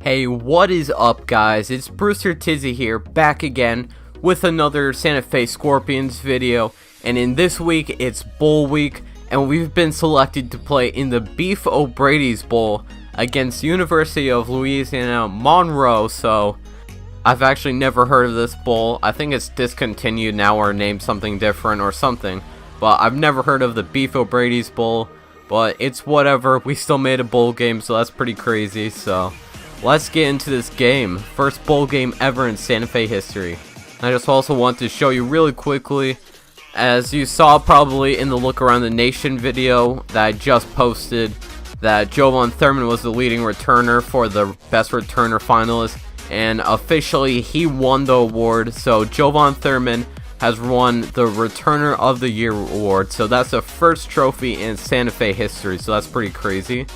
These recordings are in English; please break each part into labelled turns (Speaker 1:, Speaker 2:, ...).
Speaker 1: Hey, what is up guys? It's Brewster Tizzy here, back again with another Santa Fe Scorpions video, and in this week it's Bowl Week, and we've been selected to play in the Beef O'Brady's Bowl against University of Louisiana Monroe. So I've actually never heard of this bowl. I think it's discontinued now or named something different or something, but I've never heard of the Beef O'Brady's Bowl. But it's whatever, we still made a bowl game, so that's pretty crazy. So let's get into this game. First bowl game ever in Santa Fe history. I just also want to show you really quickly, as you saw probably in the Look Around the Nation video that I just posted, that Jovan Thurman was the leading returner for the best returner finalist, and officially he won the award. So Jovan Thurman has won the Returner of the Year award, so that's the first trophy in Santa Fe history, so that's pretty crazy.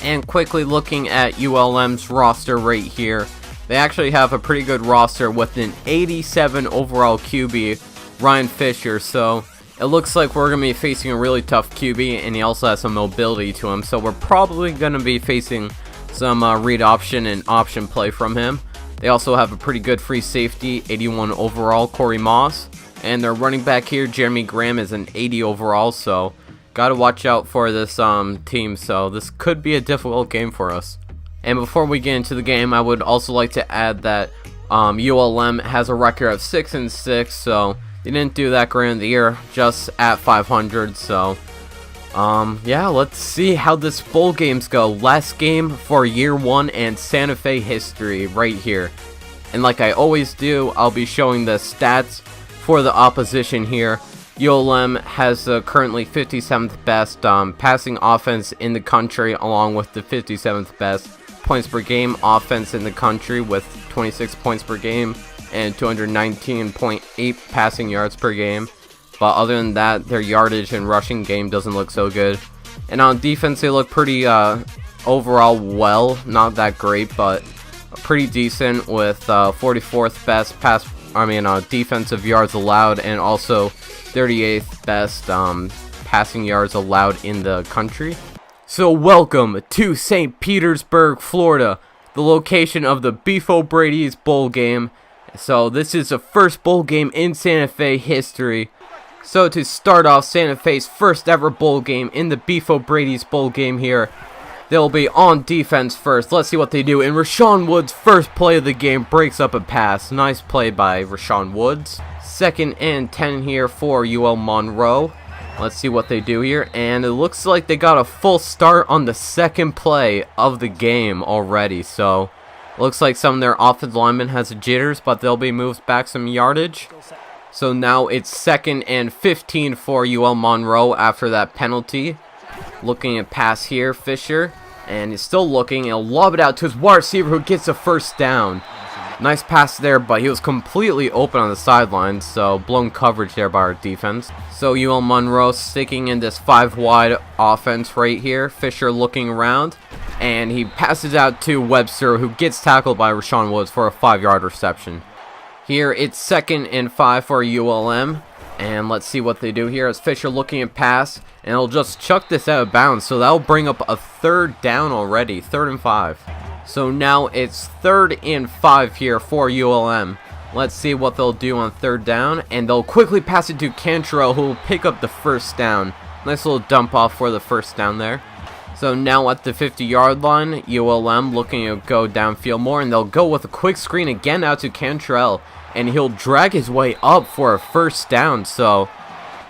Speaker 1: And quickly looking at ULM's roster right here, they actually have a pretty good roster with an 87 overall QB, Ryan Fisher. So it looks like we're going to be facing a really tough QB, and he also has some mobility to him, so we're probably going to be facing some read option and option play from him. They also have a pretty good free safety, 81 overall, Corey Moss, and their running back here, Jeremy Graham, is an 80 overall, so gotta watch out for this team, so this could be a difficult game for us. And before we get into the game, I would also like to add that ULM has a record of 6-6, so they didn't do that great in the year, just at 500. So yeah, let's see how this bowl games go. Last game for year one and Santa Fe history right here. And like I always do, I'll be showing the stats for the opposition here. ULM has the currently 57th best passing offense in the country, along with the 57th best points per game offense in the country with 26 points per game and 219.8 passing yards per game. But other than that, their yardage and rushing game doesn't look so good. And on defense, they look pretty overall well, not that great, but pretty decent with 44th best defensive yards allowed, and also 38th best passing yards allowed in the country. So welcome to St. Petersburg, Florida, the location of the Beef O'Brady's Bowl game. So this is the first bowl game in Santa Fe history. So to start off Santa Fe's first ever bowl game in the Beef O'Brady's Bowl game here, they'll be on defense first. Let's see what they do. And Rashawn Woods' first play of the game breaks up a pass. Nice play by Rashawn Woods. 2nd and 10 here for UL Monroe. Let's see what they do here. And it looks like they got a full start on the second play of the game already. So looks like some of their offensive linemen has jitters, but they'll be moved back some yardage. So now it's 2nd and 15 for UL Monroe after that penalty. Looking at pass here, Fisher, and he's still looking. He'll lob it out to his wide receiver, who gets a first down. Nice pass there, but he was completely open on the sidelines, so blown coverage there by our defense. So UL Monroe sticking in this 5-wide offense right here. Fisher looking around, and he passes out to Webster, who gets tackled by Rashawn Woods for a 5-yard reception. Here it's 2nd and 5 for ULM. And let's see what they do here as Fisher looking at pass, and he'll just chuck this out of bounds, so that'll bring up a 3rd down already, 3rd and 5. So now it's 3rd and 5 here for ULM. Let's see what they'll do on 3rd down, and they'll quickly pass it to Cantrell, who will pick up the first down. Nice little dump off for the first down there. So now at the 50-yard line, ULM looking to go downfield more, and they'll go with a quick screen again out to Cantrell, and he'll drag his way up for a first down. So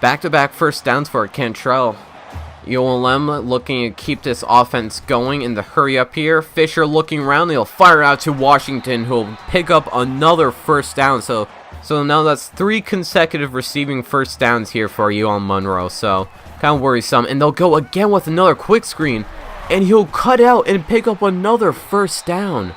Speaker 1: back-to-back first downs for Cantrell. ULM looking to keep this offense going in the hurry up here. Fisher looking around, he'll fire out to Washington, who'll pick up another first down. So now that's 3 consecutive receiving first downs here for UL Monroe, so kind of worrisome. And they'll go again with another quick screen, and he'll cut out and pick up another first down.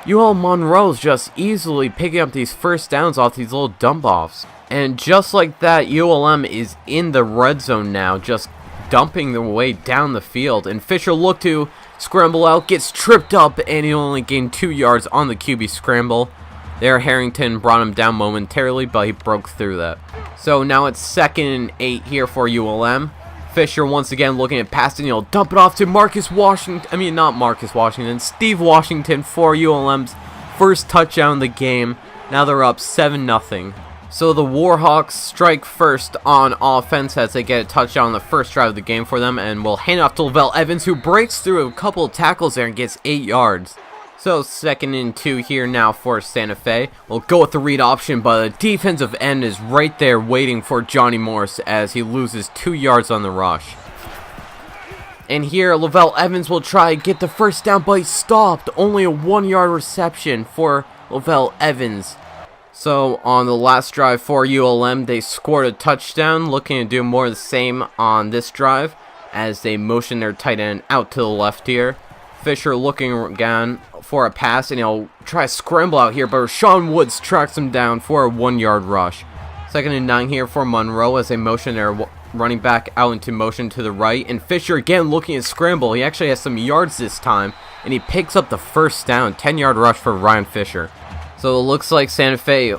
Speaker 1: UL Monroe's just easily picking up these first downs off these little dump-offs. And just like that, ULM is in the red zone now, just dumping their way down the field. And Fisher looked to scramble out, gets tripped up, and he only gained 2 yards on the QB scramble. There, Harrington brought him down momentarily, but he broke through that. So now it's 2nd and 8 here for ULM. Fisher once again looking at passing. He'll dump it off to Steve Washington for ULM's first touchdown of the game. Now they're up 7-0. So the Warhawks strike first on offense as they get a touchdown on the first drive of the game for them, and we'll hand off to Lavelle Evans, who breaks through a couple of tackles there and gets 8 yards. So 2nd and 2 here now for Santa Fe. We'll go with the read option, but the defensive end is right there waiting for Johnny Morse as he loses 2 yards on the rush. And here Lavelle Evans will try to get the first down, but he's stopped. Only a 1-yard reception for Lavelle Evans. So on the last drive for ULM, they scored a touchdown, looking to do more of the same on this drive as they motion their tight end out to the left here. Fisher looking again for a pass, and he'll try to scramble out here, but Rashawn Woods tracks him down for a 1-yard rush. 2nd and 9 here for Monroe as they motion their running back out into motion to the right, and Fisher again looking to scramble. He actually has some yards this time, and he picks up the first down. 10-yard rush for Ryan Fisher. So it looks like Santa Fe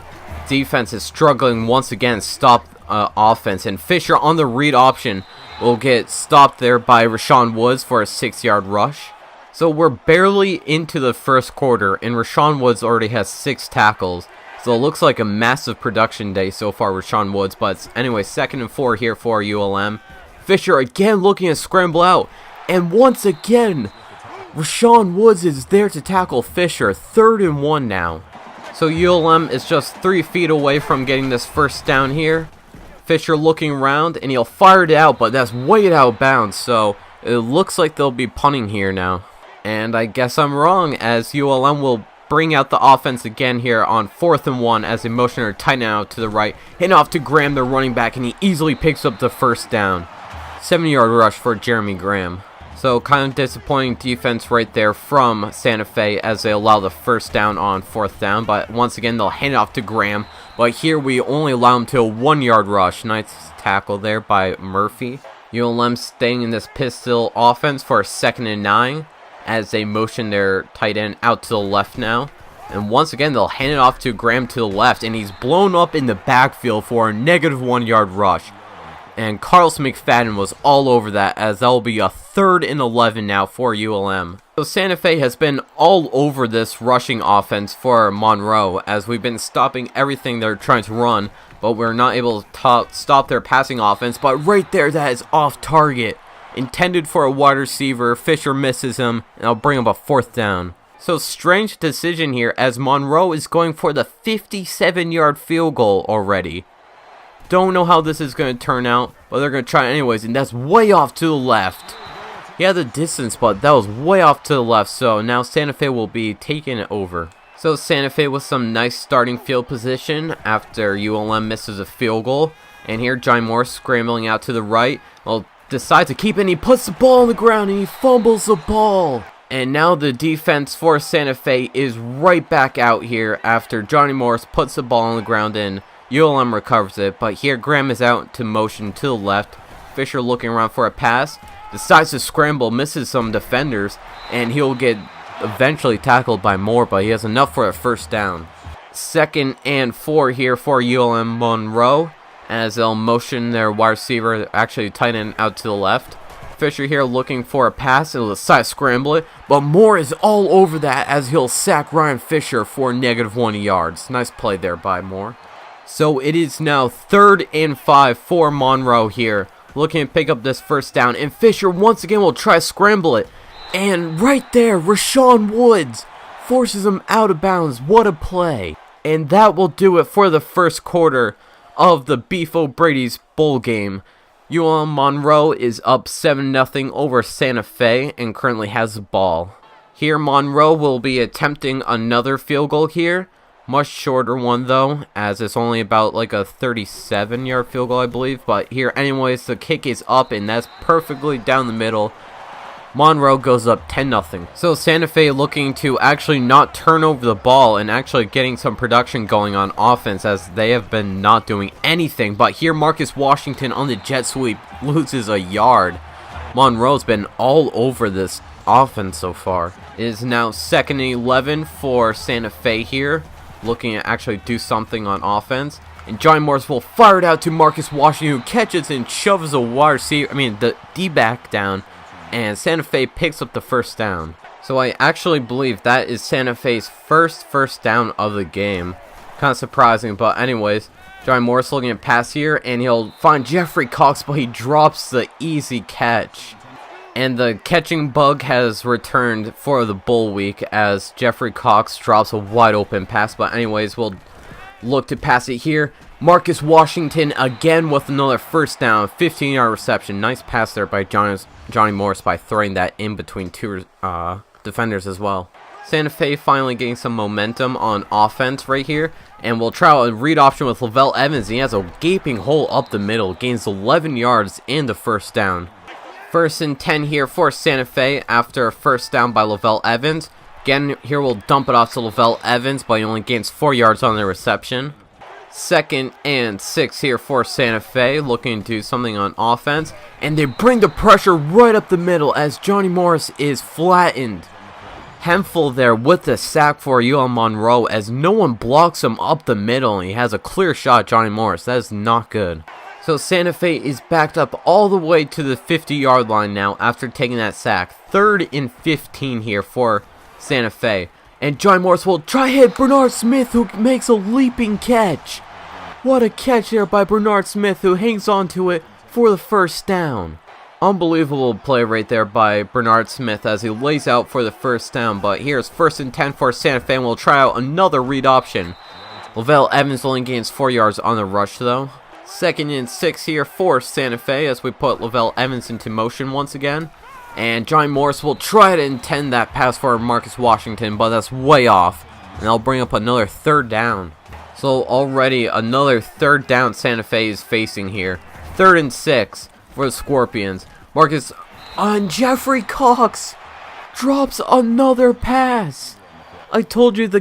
Speaker 1: defense is struggling once again to stop offense, and Fisher on the read option will get stopped there by Rashawn Woods for a 6-yard rush. So we're barely into the first quarter, and Rashawn Woods already has 6 tackles. So it looks like a massive production day so far, Rashawn Woods. But anyway, 2nd and 4 here for ULM. Fisher again looking to scramble out, and once again, Rashawn Woods is there to tackle Fisher. 3rd and 1 now. So ULM is just 3 feet away from getting this first down here. Fisher looking around, and he'll fire it out, but that's way out of bounds. So it looks like they'll be punting here now. And I guess I'm wrong, as ULM will bring out the offense again here on 4th and 1 as they motion their tight end out to the right. Hand off to Graham, their running back, and he easily picks up the first down. 70-yard rush for Jeremy Graham. So kind of disappointing defense right there from Santa Fe as they allow the first down on 4th down. But once again, they'll hand it off to Graham. But here we only allow him to a 1-yard rush. Nice tackle there by Murphy. ULM staying in this pistol offense for a 2nd and 9 as they motion their tight end out to the left now. And once again, they'll hand it off to Graham to the left, and he's blown up in the backfield for a negative 1-yard rush. And Carlos McFadden was all over that, as that will be a 3rd and 11 now for ULM. So Santa Fe has been all over this rushing offense for Monroe, as we've been stopping everything they're trying to run, but we're not able to stop their passing offense. But right there, that is off target. Intended for a wide receiver, Fisher misses him, and I'll bring him a 4th down. So strange decision here, as Monroe is going for the 57-yard field goal already. Don't know how this is going to turn out, but they're going to try it anyways, and that's way off to the left. He had the distance, but that was way off to the left, so now Santa Fe will be taking it over. So Santa Fe with some nice starting field position after ULM misses a field goal. And here Johnny Morse scrambling out to the right. Well, decides to keep it, and he puts the ball on the ground, and he fumbles the ball. And now the defense for Santa Fe is right back out here after Johnny Morse puts the ball on the ground and ULM recovers it, but here Graham is out to motion to the left. Fisher looking around for a pass, decides to scramble, misses some defenders, and he'll get eventually tackled by Moore, but he has enough for a first down. 2nd and 4 here for ULM Monroe as they'll motion their wide receiver, actually tight end, out to the left. Fisher here looking for a pass, he'll decide to scramble it, but Moore is all over that as he'll sack Ryan Fisher for negative 1 yards. Nice play there by Moore. So it is now 3rd and 5 for Monroe here, looking to pick up this first down, and Fisher once again will try to scramble it, and right there, Rashawn Woods forces him out of bounds. What a play. And that will do it for the first quarter of the Beef O'Brady's bowl game. ULM Monroe is up 7-0 over Santa Fe and currently has the ball. Here Monroe will be attempting another field goal here. Much shorter one though, as it's only about like a 37-yard field goal, I believe. But here anyways, the kick is up, and that's perfectly down the middle. Monroe goes up 10-0. So Santa Fe looking to actually not turn over the ball and actually getting some production going on offense, as they have been not doing anything. But here Marcus Washington on the jet sweep loses a yard. Monroe's been all over this offense so far. It is now 2nd and 11 for Santa Fe here, looking to actually do something on offense. And Johnny Morris will fire it out to Marcus Washington, who catches and shoves the D-back down. And Santa Fe picks up the first down. So I actually believe that is Santa Fe's first down of the game. Kind of surprising, but anyways. Johnny Morris looking at pass here, and he'll find Jeffrey Cox, but he drops the easy catch. And the catching bug has returned for the Bull Week as Jeffrey Cox drops a wide open pass. But anyways, we'll look to pass it here. Marcus Washington again with another first down, 15-yard reception. Nice pass there by Johnny Morris by throwing that in between two defenders as well. Santa Fe finally getting some momentum on offense right here. And we'll try out a read option with Lavelle Evans. He has a gaping hole up the middle. Gains 11 yards and the first down. 1st and 10 here for Santa Fe after a first down by Lavelle Evans. Again, here we'll dump it off to Lavelle Evans, but he only gains 4 yards on the reception. 2nd and 6 here for Santa Fe, looking to do something on offense. And they bring the pressure right up the middle as Johnny Morris is flattened. Hemphill there with the sack for UL Monroe as no one blocks him up the middle, and he has a clear shot, Johnny Morris. That is not good. So Santa Fe is backed up all the way to the 50-yard line now after taking that sack. 3rd and 15 here for Santa Fe. And Johnny Morris will try hit Bernard Smith, who makes a leaping catch. What a catch there by Bernard Smith, who hangs on to it for the first down. Unbelievable play right there by Bernard Smith as he lays out for the first down. But here's 1st and 10 for Santa Fe, and we'll try out another read option. Lavelle Evans only gains 4 yards on the rush though. 2nd and 6 here for Santa Fe as we put Lavelle Evans into motion once again. And Johnny Morris will try to intend that pass for Marcus Washington, but that's way off. And that'll bring up another 3rd down. So already another 3rd down Santa Fe is facing here. 3rd and 6 for the Scorpions. Marcus on Jeffrey Cox drops another pass. I told you the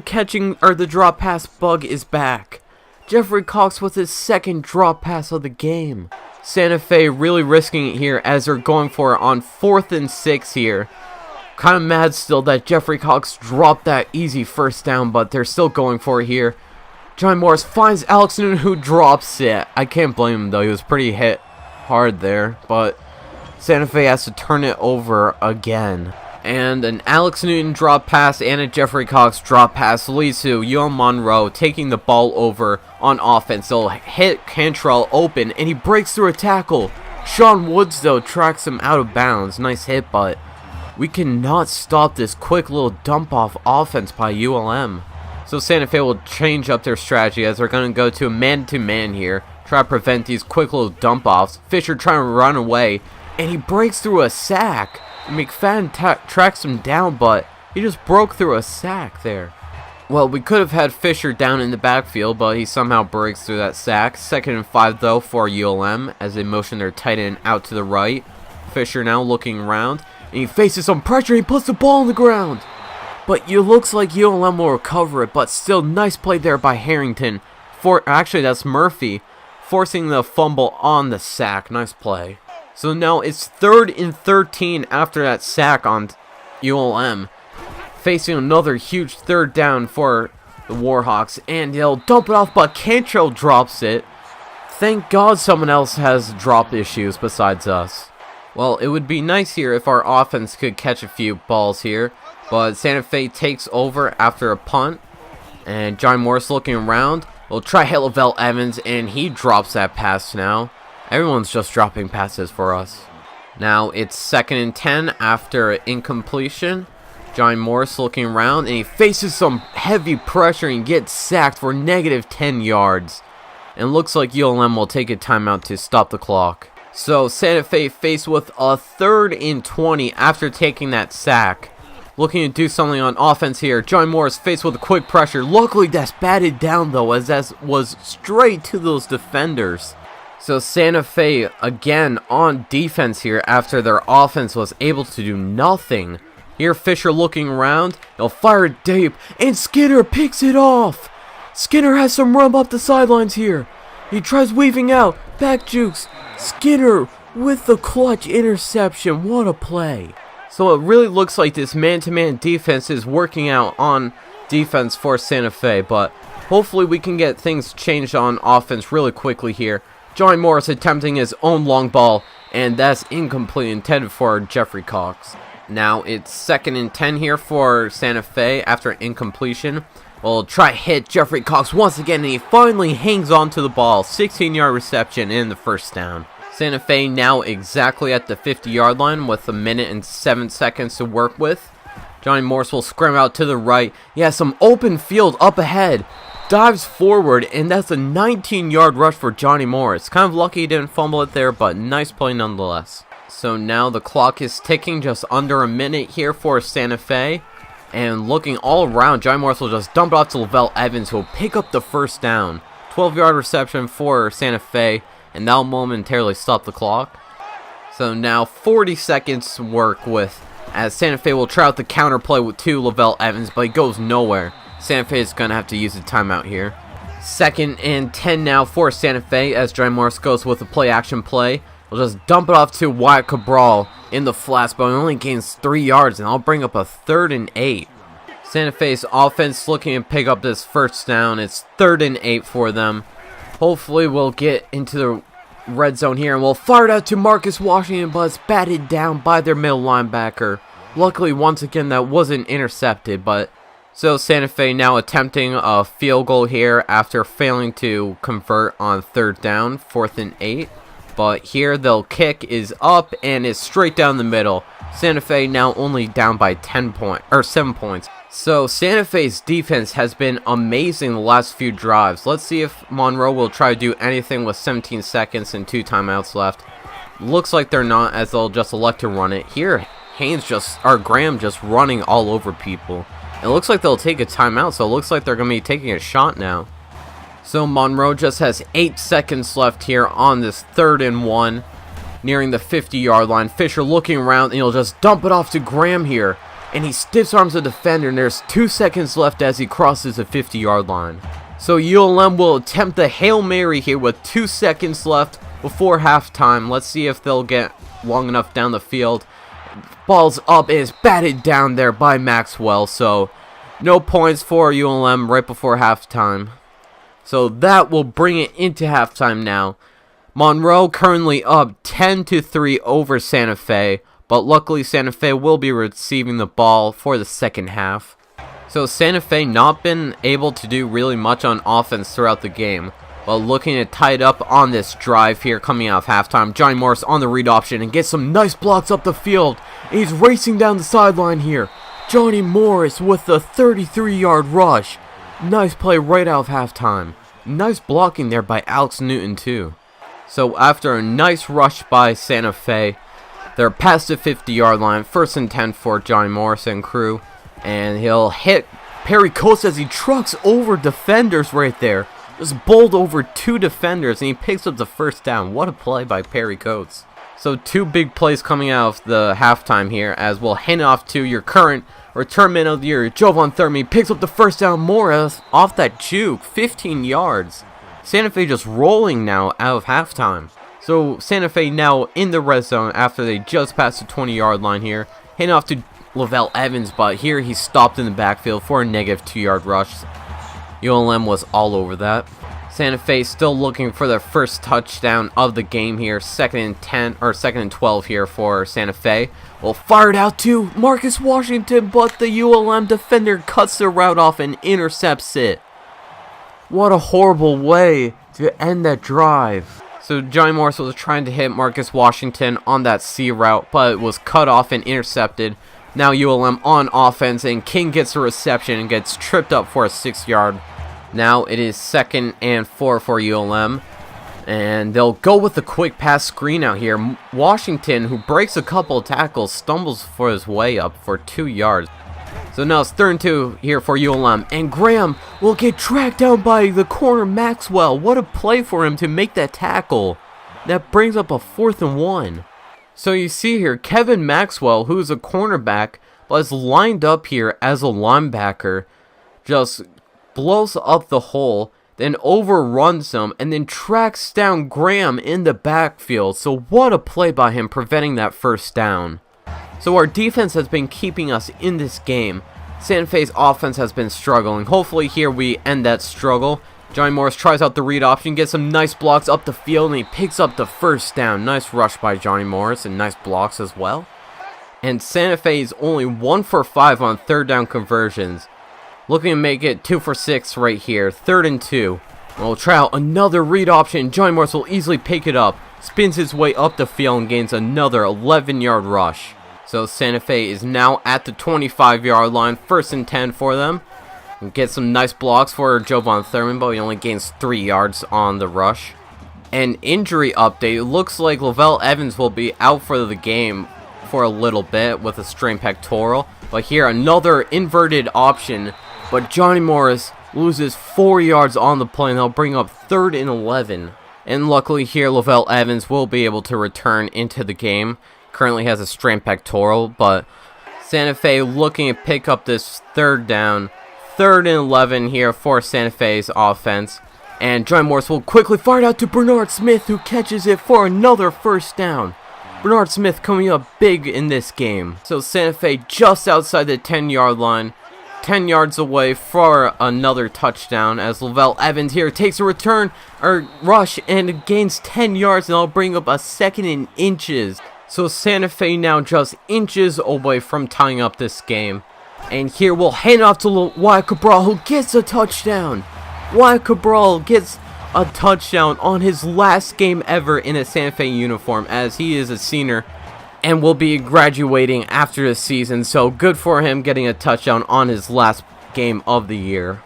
Speaker 1: drop pass bug is back. Jeffrey Cox with his 2nd drop pass of the game. Santa Fe really risking it here as they're going for it on 4th and 6 here. Kind of mad still that Jeffrey Cox dropped that easy first down, but they're still going for it here. Johnny Morris finds Alex Newton, who drops it. I can't blame him though, he was pretty hit hard there, but Santa Fe has to turn it over again. And an Alex Newton drop pass and a Jeffrey Cox drop pass leads to UL Monroe taking the ball over on offense. They'll hit Cantrell open, and he breaks through a tackle. Sean Woods, though, tracks him out of bounds. Nice hit, but we cannot stop this quick little dump-off offense by ULM. So Santa Fe will change up their strategy as they're going to go to a man-to-man here. Try to prevent these quick little dump-offs. Fisher trying to run away, and he breaks through a sack. McFadden tracks him down, but he just broke through a sack there. Well, we could have had Fisher down in the backfield, but he somehow breaks through that sack. 2nd and 5, though, for ULM as they motion their tight end out to the right. Fisher now looking around, and he faces some pressure. He puts the ball on the ground. But it looks like ULM will recover it, but still nice play there by Harrington. Actually, that's Murphy, forcing the fumble on the sack. Nice play. So now it's 3rd and 13 after that sack on ULM. Facing another huge 3rd down for the Warhawks. And they'll dump it off, but Cantrell drops it. Thank God someone else has drop issues besides us. Well, it would be nice here if our offense could catch a few balls here. But Santa Fe takes over after a punt. And Johnny Morris looking around. We'll try hit Lavelle Evans, and he drops that pass now. Everyone's just dropping passes for us. Now it's 2nd and 10 after incompletion. Johnny Morris looking around, and he faces some heavy pressure and gets sacked for negative 10 yards. And looks like ULM will take a timeout to stop the clock. So Santa Fe faced with a 3rd and 20 after taking that sack. Looking to do something on offense here. Johnny Morris faced with a quick pressure. Luckily that's batted down though, as that was straight to those defenders. So Santa Fe again on defense here after their offense was able to do nothing. Here Fisher looking around. He'll fire it deep, and Skinner picks it off. Skinner has some room up the sidelines here. He tries weaving out. Back jukes. Skinner with the clutch interception. What a play. So it really looks like this man-to-man defense is working out on defense for Santa Fe, but Hopefully we can get things changed on offense really quickly here. Johnny Morris attempting his own long ball, and that's incomplete, intended for Jeffrey Cox. Now it's 2nd and 10 here for Santa Fe after an incompletion. We'll try to hit Jeffrey Cox once again, and he finally hangs on to the ball. 16-yard reception in the first down. Santa Fe now exactly at the 50-yard line with 1 minute and 7 seconds to work with. Johnny Morris will scram out to the right. He has some open field up ahead. Dives forward, and that's a 19-yard rush for Johnny Morris. Kind of lucky he didn't fumble it there, but nice play nonetheless. So now the clock is ticking, just under 1 minute here for Santa Fe. And looking all around, Johnny Morris will just dump it off to Lavelle Evans, who will pick up the first down. 12-yard reception for Santa Fe, and that'll momentarily stop the clock. So now 40 seconds to work with, as Santa Fe will try out the counter play to Lavelle Evans, but he goes nowhere. Santa Fe is going to have to use a timeout here. 2nd and 10 now for Santa Fe, as Johnny Morris goes with a play-action play. We'll just dump it off to Wyatt Cabral in the flats, but he only gains 3 yards, and I'll bring up a 3rd and 8. Santa Fe's offense looking to pick up this first down. It's 3rd and 8 for them. Hopefully we'll get into the red zone here, and we'll fire it out to Marcus Washington, but it's batted down by their middle linebacker. Luckily, once again, that wasn't intercepted, but so Santa Fe now attempting a field goal here after failing to convert on 3rd down, 4th and 8. But here they'll kick is up and is straight down the middle. Santa Fe now only down by 7 points. So Santa Fe's defense has been amazing the last few drives. Let's see if Monroe will try to do anything with 17 seconds and 2 timeouts left. Looks like they're not, as they'll just elect to run it. Here, Graham just running all over people. It looks like they'll take a timeout, so it looks like they're going to be taking a shot now. So Monroe just has 8 seconds left here on this 3rd and 1, nearing the 50-yard line. Fisher looking around, and he'll just dump it off to Graham here. And he stiff arms the defender, and there's 2 seconds left as he crosses the 50-yard line. So ULM will attempt the Hail Mary here with 2 seconds left before halftime. Let's see if they'll get long enough down the field. Ball's up, and it's batted down there by Maxwell. So no points for ULM right before halftime. So that will bring it into halftime now. Monroe currently up 10-3 over Santa Fe. But luckily Santa Fe will be receiving the ball for the second half. So Santa Fe not been able to do really much on offense throughout the game. But looking to tie it up on this drive here coming out of halftime. Johnny Morris on the read option and gets some nice blocks up the field. And he's racing down the sideline here. Johnny Morris with the 33-yard rush. Nice play right out of halftime. Nice blocking there by Alex Newton too. So after a nice rush by Santa Fe, they're past the 50-yard line. 1st and 10 for Johnny Morris and crew. And he'll hit Perry Coates as he trucks over defenders right there. Just bowled over 2 defenders, and he picks up the first down. What a play by Perry Coates. So 2 big plays coming out of the halftime here, as we'll hand it off to your current return man of the year, Jovan Thurman. Picks up the first down. Morris off that juke, 15 yards. Santa Fe just rolling now out of halftime. So Santa Fe now in the red zone after they just passed the 20-yard line here. Handing off to Lavelle Evans, but here he's stopped in the backfield for a negative 2-yard rush. ULM was all over that. Santa Fe still looking for their first touchdown of the game here. 2nd and 12 here for Santa Fe. Well, fired out to Marcus Washington, but the ULM defender cuts the route off and intercepts it. What a horrible way to end that drive. So Johnny Morris was trying to hit Marcus Washington on that C route, but it was cut off and intercepted. Now ULM on offense, and King gets a reception and gets tripped up for a 6-yard. Now it is 2nd and 4 for ULM. And they'll go with the quick pass screen out here. Washington, who breaks a couple of tackles, stumbles for his way up for 2 yards. So now it's 3rd and 2 here for ULM. And Graham will get tracked down by the corner Maxwell. What a play for him to make that tackle. That brings up a 4th and 1. So you see here, Kevin Maxwell, who's a cornerback, but is lined up here as a linebacker, just blows up the hole, then overruns him, and then tracks down Graham in the backfield. So what a play by him, preventing that first down. So our defense has been keeping us in this game. Santa Fe's offense has been struggling. Hopefully here we end that struggle. Johnny Morris tries out the read option, gets some nice blocks up the field, and he picks up the first down. Nice rush by Johnny Morris, and nice blocks as well. And Santa Fe is only 1 for 5 on third down conversions. Looking to make it 2 for 6 right here. 3rd and 2. We'll try out another read option. Johnny Morris will easily pick it up. Spins his way up the field and gains another 11-yard rush. So Santa Fe is now at the 25-yard line. 1st and 10 for them. And get some nice blocks for Jovan Thurman, but he only gains 3 yards on the rush. An injury update. It looks like Lavelle Evans will be out for the game for a little bit with a strained pectoral. But here another inverted option. But Johnny Morris loses 4 yards on the play, and they'll bring up 3rd and 11. And luckily here Lavelle Evans will be able to return into the game. Currently has a strained pectoral, but Santa Fe looking to pick up this 3rd down. 3rd and 11 here for Santa Fe's offense. And Johnny Morris will quickly fire it out to Bernard Smith, who catches it for another 1st down. Bernard Smith coming up big in this game. So Santa Fe just outside the 10-yard line. 10 yards away for another touchdown, as Lavelle Evans here takes a rush and gains 10 yards, and I'll bring up a 2nd and inches. So Santa Fe now just inches away from tying up this game. And here we'll hand off to Wyatt Cabral, who gets a touchdown. Wyatt Cabral gets a touchdown on his last game ever in a Santa Fe uniform, as he is a senior and will be graduating after the season. So good for him getting a touchdown on his last game of the year.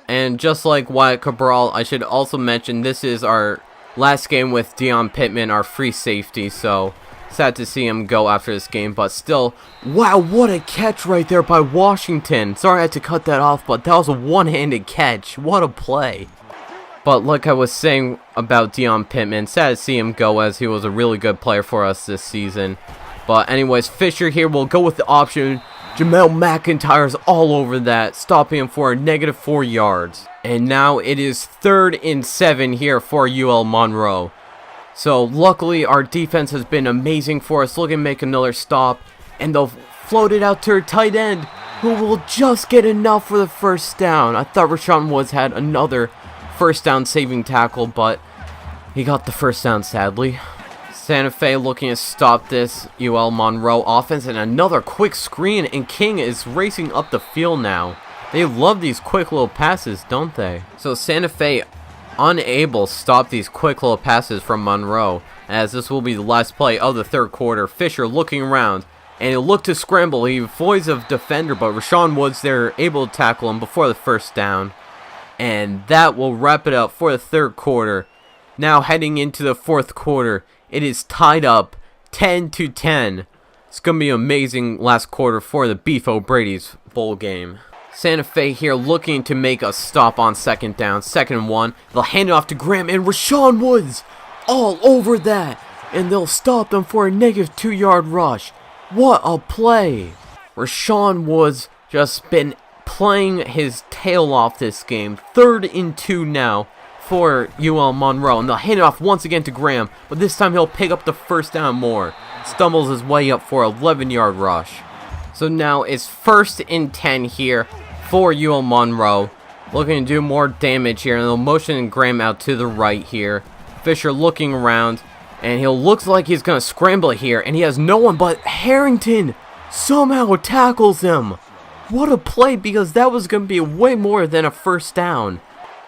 Speaker 1: And just like Wyatt Cabral, I should also mention this is our last game with Dion Pittman, our free safety. So sad to see him go after this game, but still, wow, what a catch right there by Washington. Sorry I had to cut that off, but that was a one-handed catch. What a play. But like I was saying about Dion Pittman, sad to see him go, as he was a really good player for us this season. But anyways, Fisher here will go with the option. Jamel McIntyre's all over that, stopping him for a -4 yards. And now it is 3rd and 7 here for UL Monroe. So luckily our defense has been amazing for us. Looking to make another stop, and they'll float it out to her tight end, who will just get enough for the 1st down. I thought Rashawn Woods had another 1st down saving tackle, but he got the 1st down sadly. Santa Fe looking to stop this UL Monroe offense, and another quick screen, and King is racing up the field now. They love these quick little passes, don't they? So Santa Fe unable to stop these quick little passes from Monroe, as this will be the last play of the 3rd quarter. Fisher looking around, and he'll look to scramble. He avoids a defender, but Rashawn Woods there able to tackle him before the 1st down. And that will wrap it up for the 3rd quarter. Now heading into the 4th quarter, it is tied up 10-10. It's going to be an amazing last quarter for the Beef O'Brady's bowl game. Santa Fe here looking to make a stop on 2nd down, 2nd and 1. They'll hand it off to Graham, and Rashawn Woods all over that. And they'll stop them for a -2 yard rush. What a play. Rashawn Woods just been playing his tail off this game. 3rd and 2 now for UL Monroe, and they'll hand it off once again to Graham, but this time he'll pick up the 1st down more. Stumbles his way up for an 11-yard rush. So now it's 1st and 10 here for UL Monroe. Looking to do more damage here, and they'll motion Graham out to the right here. Fisher looking around, and he looks like he's going to scramble here, and he has no one, but Harrington somehow tackles him. What a play, because that was going to be way more than a 1st down.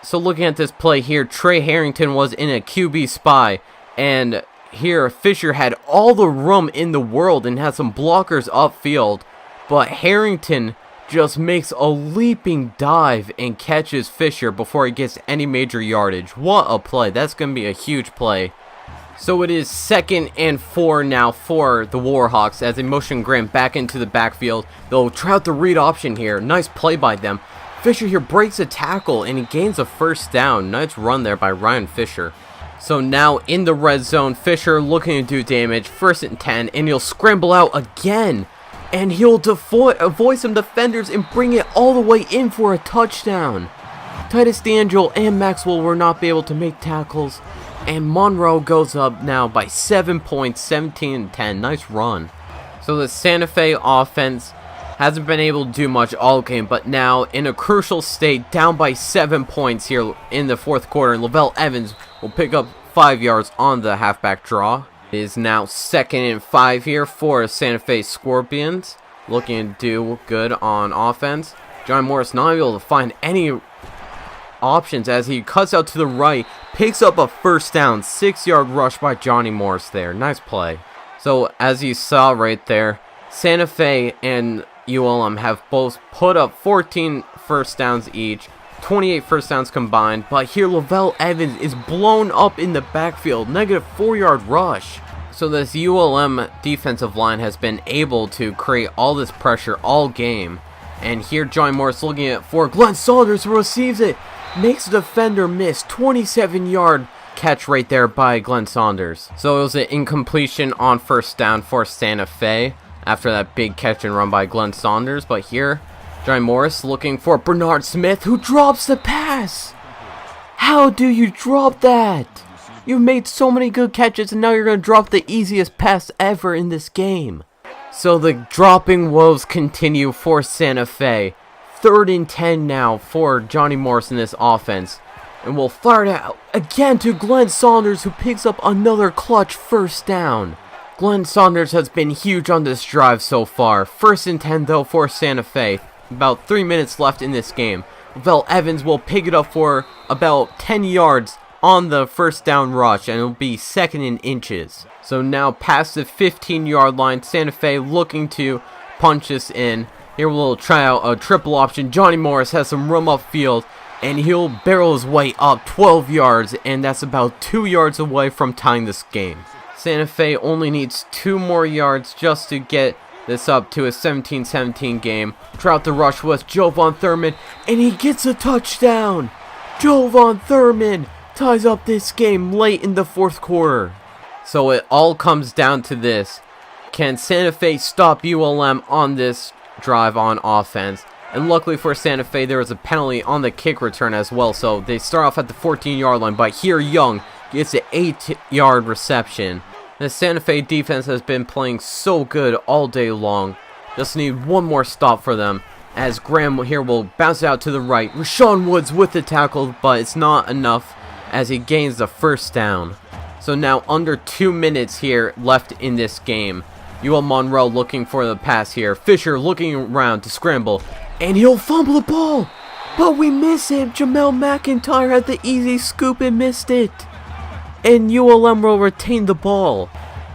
Speaker 1: So looking at this play here, Trey Harrington was in a QB spy, and here Fisher had all the room in the world and had some blockers upfield, but Harrington just makes a leaping dive and catches Fisher before he gets any major yardage. What a play. That's going to be a huge play. So it is 2nd and 4 now for the Warhawks, as they motion Graham back into the backfield. They'll try out the read option here. Nice play by them. Fisher here breaks a tackle, and he gains a 1st down. Nice run there by Ryan Fisher. So now in the red zone, Fisher looking to do damage. 1st and 10, and he'll scramble out again. And he'll avoid some defenders and bring it all the way in for a touchdown. Titus D'Angelo and Maxwell will not be able to make tackles. And Monroe goes up now by 7 points, 17-10. Nice run. So the Santa Fe offense Hasn't been able to do much all game, but now in a crucial state, down by 7 points here in the fourth quarter, and Lavelle Evans will pick up 5 yards on the halfback draw. It is now 2nd and 5 here for Santa Fe Scorpions, looking to do good on offense. Johnny Morris not able to find any options as he cuts out to the right, picks up a first down, 6-yard rush by Johnny Morris there. Nice play. So as you saw right there, Santa Fe and ULM have both put up 14 first downs each, 28 first downs combined, but here Lavelle Evans is blown up in the backfield, negative 4-yard rush. So this ULM defensive line has been able to create all this pressure all game. And here Johnny Morris looking at for Glenn Saunders, who receives it, makes the defender miss, 27-yard catch right there by Glenn Saunders. So it was an incompletion on first down for Santa Fe after that big catch and run by Glenn Saunders. But here, Johnny Morris looking for Bernard Smith, who drops the pass. How do you drop that? You've made so many good catches, and now you're going to drop the easiest pass ever in this game. So the dropping woes continue for Santa Fe. 3rd and 10 now for Johnny Morris in this offense. And we'll fire it out again to Glenn Saunders, who picks up another clutch first down. Glenn Saunders has been huge on this drive so far. 1st and 10 though for Santa Fe. About 3 minutes left in this game. Lavelle Evans will pick it up for about 10 yards on the first down rush, and it'll be 2nd and inches. So now past the 15-yard line, Santa Fe looking to punch this in. Here we'll try out a triple option. Johnny Morris has some room upfield, and he'll barrel his way up 12 yards, and that's about 2 yards away from tying this game. Santa Fe only needs 2 more yards just to get this up to a 17-17 game. Try out the rush with Jovan Thurman, and he gets a touchdown. Jovan Thurman ties up this game late in the fourth quarter. So it all comes down to this. Can Santa Fe stop ULM on this drive on offense? And luckily for Santa Fe, there was a penalty on the kick return as well. So they start off at the 14-yard line, but here Young gets an 8-yard reception. The Santa Fe defense has been playing so good all day long. Just need one more stop for them, as Graham here will bounce it out to the right. Rashawn Woods with the tackle, but it's not enough as he gains the first down. So now under 2 minutes here left in this game. UL Monroe looking for the pass here. Fisher looking around to scramble, and he'll fumble the ball. But we miss it. Jamel McIntyre had the easy scoop and missed it. And ULM will retain the ball.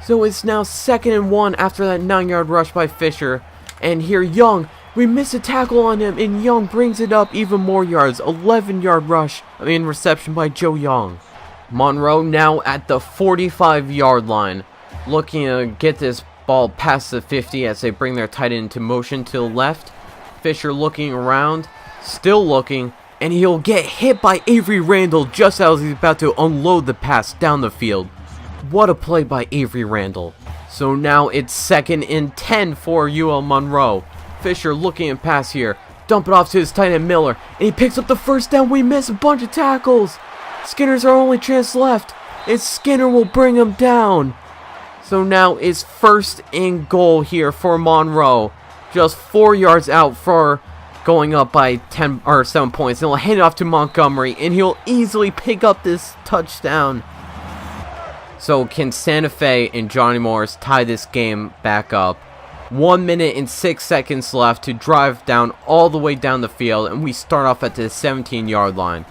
Speaker 1: So it's now 2nd and 1 after that 9-yard rush by Fisher. And here Young, we miss a tackle on him, and Young brings it up even more yards. 11-yard reception by Joe Young. Monroe now at the 45-yard line, looking to get this ball past the 50 as they bring their tight end into motion to the left. Fisher looking around, still looking, and he'll get hit by Avery Randall just as he's about to unload the pass down the field. What a play by Avery Randall. So now it's 2nd and 10 for UL Monroe. Fisher looking at pass here, dump it off to his tight end Miller, and he picks up the first down. We miss a bunch of tackles. Skinner's our only chance left, and Skinner will bring him down. So now it's 1st and goal here for Monroe. Just 4 yards out for going up by 10 or 7 points, and he'll hand it off to Montgomery, and he'll easily pick up this touchdown. So can Santa Fe and Johnny Morris tie this game back up? 1 minute and 6 seconds left to drive down all the way down the field, and we start off at the 17-yard line.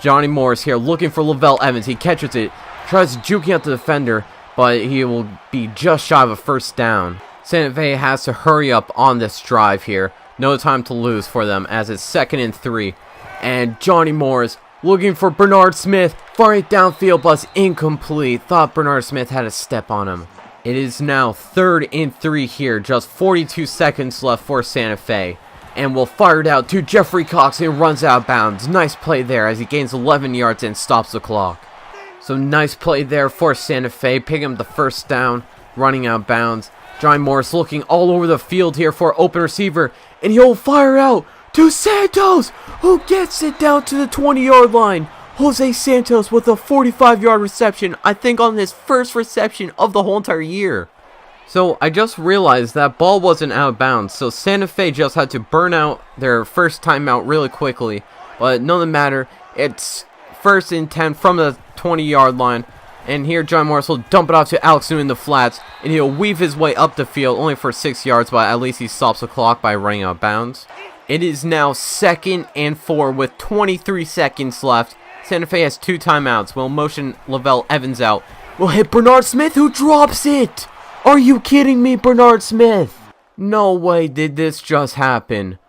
Speaker 1: Johnny Morris here looking for Lavelle Evans. He catches it, tries juking out the defender, but he will be just shy of a first down. Santa Fe has to hurry up on this drive here. No time to lose for them as it's 2nd and 3. And Johnny Morris looking for Bernard Smith. Far right downfield, but it's incomplete. Thought Bernard Smith had a step on him. It is now 3rd and 3 here. Just 42 seconds left for Santa Fe. And we'll fire it out to Jeffrey Cox, and runs out of bounds. Nice play there as he gains 11 yards and stops the clock. So nice play there for Santa Fe, picking up the first down, running out of bounds. Johnny Morris looking all over the field here for open receiver, and he'll fire out to Santos, who gets it down to the 20-yard line. Jose Santos with a 45-yard reception, I think on his first reception of the whole entire year. So I just realized that ball wasn't out of bounds, so Santa Fe just had to burn out their first timeout really quickly. But none of the matter, it's 1st and 10 from the 20-yard line. And here John Morris will dump it off to Alex Newton in the flats, and he'll weave his way up the field only for 6 yards, but at least he stops the clock by running out of bounds. It is now 2nd and 4 with 23 seconds left. Santa Fe has 2 timeouts. We'll motion Lavelle Evans out. We'll hit Bernard Smith, who drops it! Are you kidding me, Bernard Smith? No way did this just happen.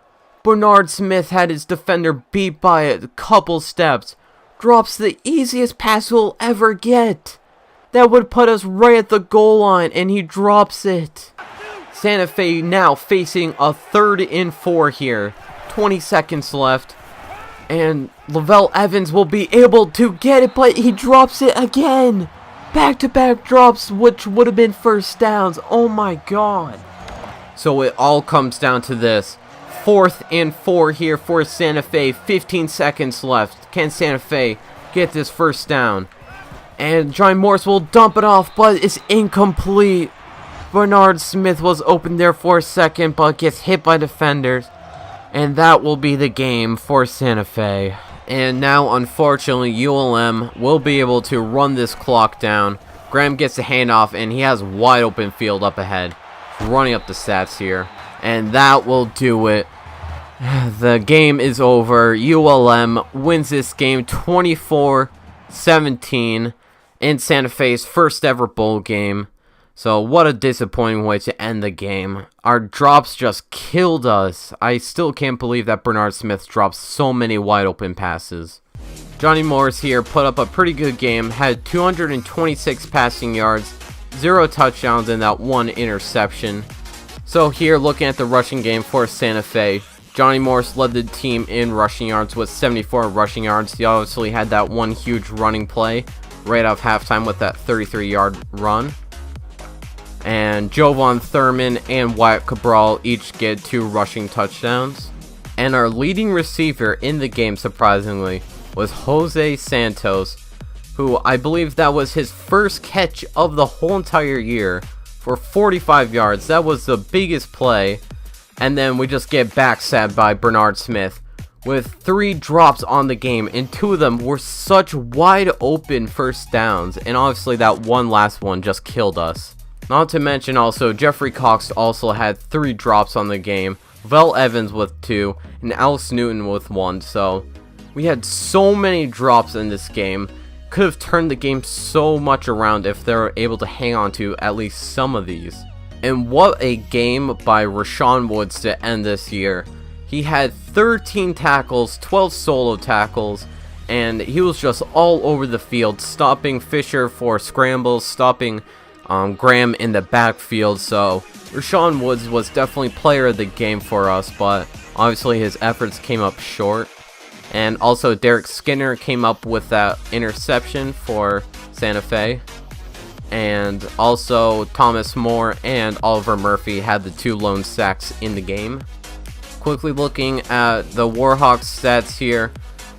Speaker 1: Bernard Smith had his defender beat by a couple steps. Drops the easiest pass we'll ever get. That would put us right at the goal line, and he drops it. Santa Fe now facing a 3rd and 4 here. 20 seconds left. And Lavelle Evans will be able to get it, but he drops it again. Back-to-back drops, which would have been first downs. Oh my god. So it all comes down to this. 4th and 4 here for Santa Fe. 15 seconds left. Can Santa Fe get this first down? And John Morris will dump it off, but it's incomplete. Bernard Smith was open there for a second, but gets hit by defenders. And that will be the game for Santa Fe. And now, unfortunately, ULM will be able to run this clock down. Graham gets the handoff, and he has wide open field up ahead. Running up the stats here. And that will do it. The game is over. ULM wins this game 24-17 in Santa Fe's first ever bowl game. So what a disappointing way to end the game. Our drops just killed us. I still can't believe that Bernard Smith dropped so many wide open passes. Johnny Morris here put up a pretty good game. Had 226 passing yards, 0 touchdowns, and that 1 interception. So here looking at the rushing game for Santa Fe. Johnny Morris led the team in rushing yards with 74 rushing yards. He obviously had that one huge running play right off halftime with that 33-yard run. And Jovan Thurman and Wyatt Cabral each get 2 rushing touchdowns. And our leading receiver in the game, surprisingly, was Jose Santos, who I believe that was his first catch of the whole entire year for 45 yards. That was the biggest play. And then we just get backstabbed by Bernard Smith with 3 drops on the game, and 2 of them were such wide open first downs, and obviously that one last one just killed us. Not to mention also, Jeffrey Cox also had 3 drops on the game, Vel Evans with 2, and Alex Newton with 1, so we had so many drops in this game. Could have turned the game so much around if they were able to hang on to at least some of these. And what a game by Rashawn Woods to end this year. He had 13 tackles, 12 solo tackles, and he was just all over the field, stopping Fisher for scrambles, stopping Graham in the backfield. So Rashawn Woods was definitely player of the game for us, but obviously his efforts came up short. And also Derek Skinner came up with that interception for Santa Fe. And also Thomas Moore and Oliver Murphy had the 2 lone sacks in the game. Quickly looking at the Warhawks stats here,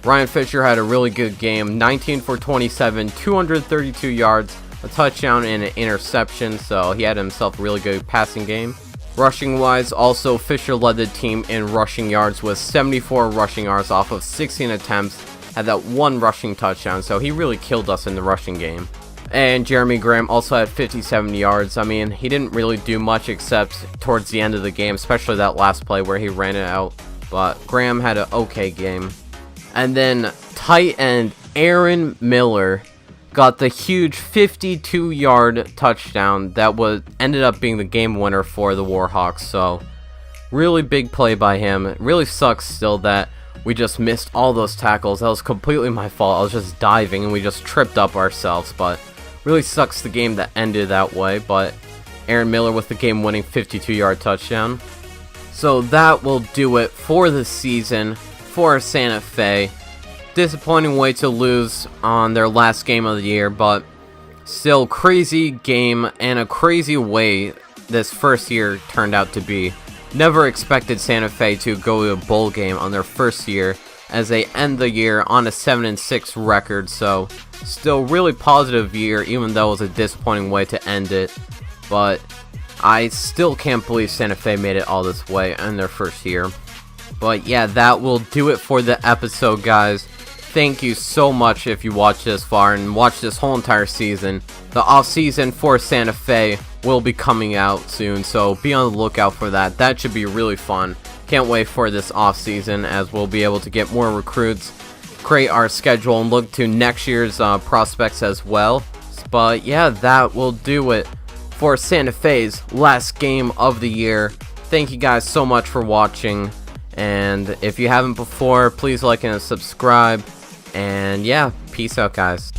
Speaker 1: Ryan Fisher had a really good game, 19 for 27, 232 yards, a touchdown and an interception, so he had himself a really good passing game. Rushing wise, also Fisher led the team in rushing yards with 74 rushing yards off of 16 attempts, had that 1 rushing touchdown, so he really killed us in the rushing game. And Jeremy Graham also had 57 yards. I mean, he didn't really do much except towards the end of the game, especially that last play where he ran it out. But Graham had an okay game. And then tight end Aaron Miller got the huge 52-yard touchdown that ended up being the game winner for the Warhawks. So, really big play by him. It really sucks still that we just missed all those tackles. That was completely my fault. I was just diving and we just tripped up ourselves, but really sucks the game that ended that way. But Aaron Miller with the game-winning 52-yard touchdown. So that will do it for the season for Santa Fe. Disappointing way to lose on their last game of the year, but still crazy game and a crazy way this first year turned out to be. Never expected Santa Fe to go to a bowl game on their first year as they end the year on a 7-6 record, so still really positive year even though it was a disappointing way to end it. But I still can't believe Santa Fe made it all this way in their first year. But yeah, that will do it for the episode, guys. Thank you so much if you watched this far and watched this whole entire season. The off-season for Santa Fe will be coming out soon, so be on the lookout for that. That should be really fun. Can't wait for this off-season, as we'll be able to get more recruits, create our schedule, and look to next year's prospects as well. But yeah, that will do it for Santa Fe's last game of the year. Thank you guys so much for watching, and if you haven't before, please like and subscribe. And yeah, peace out, guys.